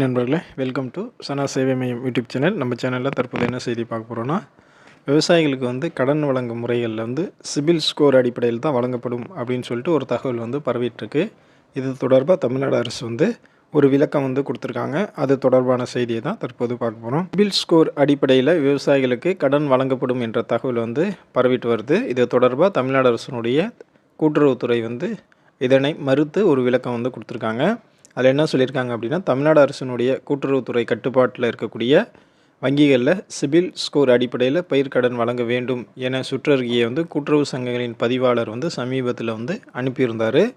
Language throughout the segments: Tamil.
நண்பர்களே, வெல்கம் டு சனா சேவை மையம் யூடியூப் சேனல். நம்ம சேனலில் தற்போது என்ன செய்தி பார்க்க போகிறோன்னா, விவசாயிகளுக்கு கடன் வழங்கும் முறைகளில் சிபில் ஸ்கோர் அடிப்படையில் தான் வழங்கப்படும் அப்படின்னு சொல்லிட்டு ஒரு தகவல் பரவிட்டுருக்கு. இது தொடர்பாக தமிழ்நாடு அரசு ஒரு விளக்கம் கொடுத்துருக்காங்க. அது தொடர்பான செய்தியை தான் தற்போது பார்க்க போகிறோம். சிபில் ஸ்கோர் அடிப்படையில் விவசாயிகளுக்கு கடன் வழங்கப்படும் என்ற தகவல் பரவிட்டு வருது. இது தொடர்பாக தமிழ்நாடு அரசினுடைய கூட்டுறவுத்துறை இதனை மறுத்து ஒரு விளக்கம் கொடுத்துருக்காங்க. அதில் என்ன சொல்லியிருக்காங்க அப்படின்னா, தமிழ்நாடு அரசினுடைய கூட்டுறவுத்துறை கட்டுப்பாட்டில் இருக்கக்கூடிய வங்கிகளில் சிபில் ஸ்கோர் அடிப்படையில் பயிர்க்கடன் வழங்க வேண்டும் என சுற்றறிக்கையை கூட்டுறவு சங்கங்களின் பதிவாளர் சமீபத்தில் அனுப்பியிருந்தார்.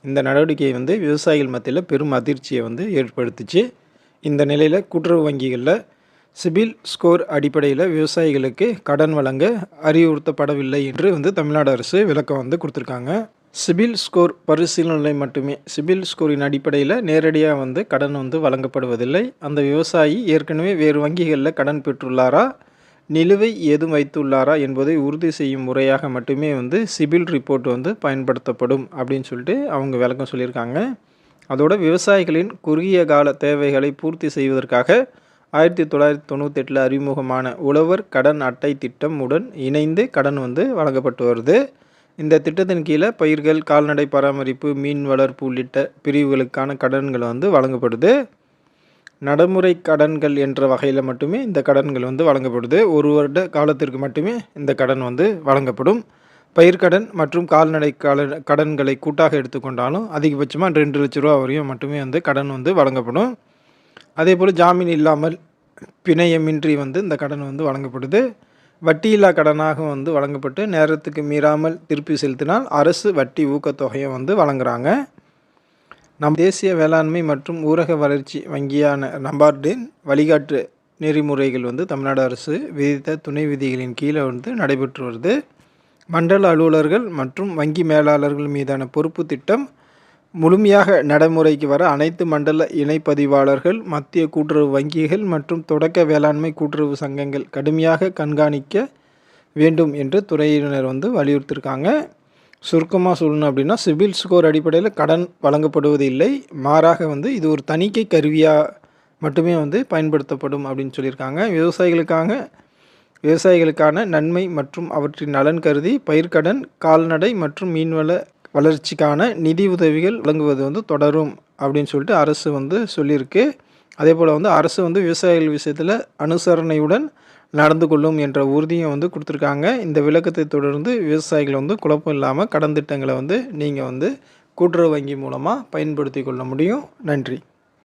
இந்த நடவடிக்கை விவசாயிகள் மத்தியில் பெரும் அதிர்ச்சியை ஏற்படுத்துச்சு. இந்த நிலையில் கூட்டுறவு வங்கிகளில் சிபில் ஸ்கோர் அடிப்படையில் விவசாயிகளுக்கு கடன் வழங்க அறிவுறுத்தப்படவில்லை என்று தமிழ்நாடு அரசு விளக்கம் கொடுத்துருக்காங்க. சிபில் ஸ்கோர் பரிசீலனை மட்டுமே. சிபில் ஸ்கோரின் அடிப்படையில் நேரடியாக கடன் வழங்கப்படுவதில்லை. அந்த விவசாயி ஏற்கனவே வேறு வங்கிகளில் கடன் பெற்றுள்ளாரா, நிலுவை ஏதும் வைத்துள்ளாரா என்பதை உறுதி செய்யும் முறையாக மட்டுமே சிபில் ரிப்போர்ட் பயன்படுத்தப்படும் அப்படின்னு சொல்லிட்டு அவங்க விளக்கம் சொல்லியிருக்காங்க. அதோட விவசாயிகளின் குறுகிய கால தேவைகளை பூர்த்தி செய்வதற்காக 1998 அறிமுகமான உழவர் கடன் அட்டை திட்டம் உடன் இணைந்து கடன் வழங்கப்பட்டு வருது. இந்த திட்டத்தின் கீழே பயிர்கள், கால்நடை பராமரிப்பு, மீன் வளர்ப்பு உள்ளிட்ட பிரிவுகளுக்கான கடன்கள் வழங்கப்படுது. நடைமுறை கடன்கள் என்ற வகையில் மட்டுமே இந்த கடன்கள் வழங்கப்படுது. ஒரு வருட காலத்திற்கு மட்டுமே இந்த கடன் வழங்கப்படும். பயிர்க்கடன் மற்றும் கால்நடை கடன்களை கூட்டாக எடுத்துக்கொண்டாலும் அதிகபட்சமாக 2 லட்ச ரூபா வரையும் மட்டுமே கடன் வழங்கப்படும். அதே போல் ஜாமீன் இல்லாமல் பிணையமின்றி இந்த கடன் வழங்கப்படுது. வட்டியில்லா கடனாக வழங்கப்பட்டு நேரத்துக்கு மீறாமல் திருப்பி செலுத்தினால் அரசு வட்டி ஊக்கத்தொகையை வழங்குறாங்க. நம் தேசிய வேளாண்மை மற்றும் ஊரக வளர்ச்சி வங்கியான நபார்டின் வழிகாட்டு நெறிமுறைகள் தமிழ்நாடு அரசு விதித்த துணை விதிகளின் கீழே நடைபெற்று வருது. மண்டல அலுவலர்கள் மற்றும் வங்கி மேலாளர்கள் மீதான பொறுப்பு திட்டம் முழுமையாக நடைமுறைக்கு வர அனைத்து மண்டல இணைப்பதிவாளர்கள், மத்திய கூட்டுறவு வங்கிகள் மற்றும் தொடக்க வேளாண்மை கூட்டுறவு சங்கங்கள் கடுமையாக கண்காணிக்க வேண்டும் என்று துறையினர் வலியுறுத்தியிருக்காங்க. சுருக்கமாக சொல்லணும் அப்படின்னா, சிபில் ஸ்கோர் அடிப்படையில் கடன் வழங்கப்படுவது இல்லை, மாறாக இது ஒரு தணிக்கை கருவியாக மட்டுமே பயன்படுத்தப்படும் அப்படின்னு சொல்லியிருக்காங்க. விவசாயிகளுக்கான நன்மை மற்றும் அவற்றின் நலன் கருதி பயிர்க்கடன், கால்நடை மற்றும் மீன்வள வளர்ச்சிக்கான நிதி உதவிகள் வழங்குவது தொடரும் அப்படின்னு சொல்லிட்டு அரசு சொல்லியிருக்கு. அதே போல் அரசு விவசாயிகள் விஷயத்தில் அனுசரணையுடன் நடந்து கொள்ளும் என்ற உறுதியை கொடுத்துருக்காங்க. இந்த விளக்கத்தை தொடர்ந்து விவசாயிகள் குழப்பம் இல்லாமல் கடன் திட்டங்களை நீங்கள் கூட்டுறவு வங்கி மூலமாக பயன்படுத்தி கொள்ள முடியும். நன்றி.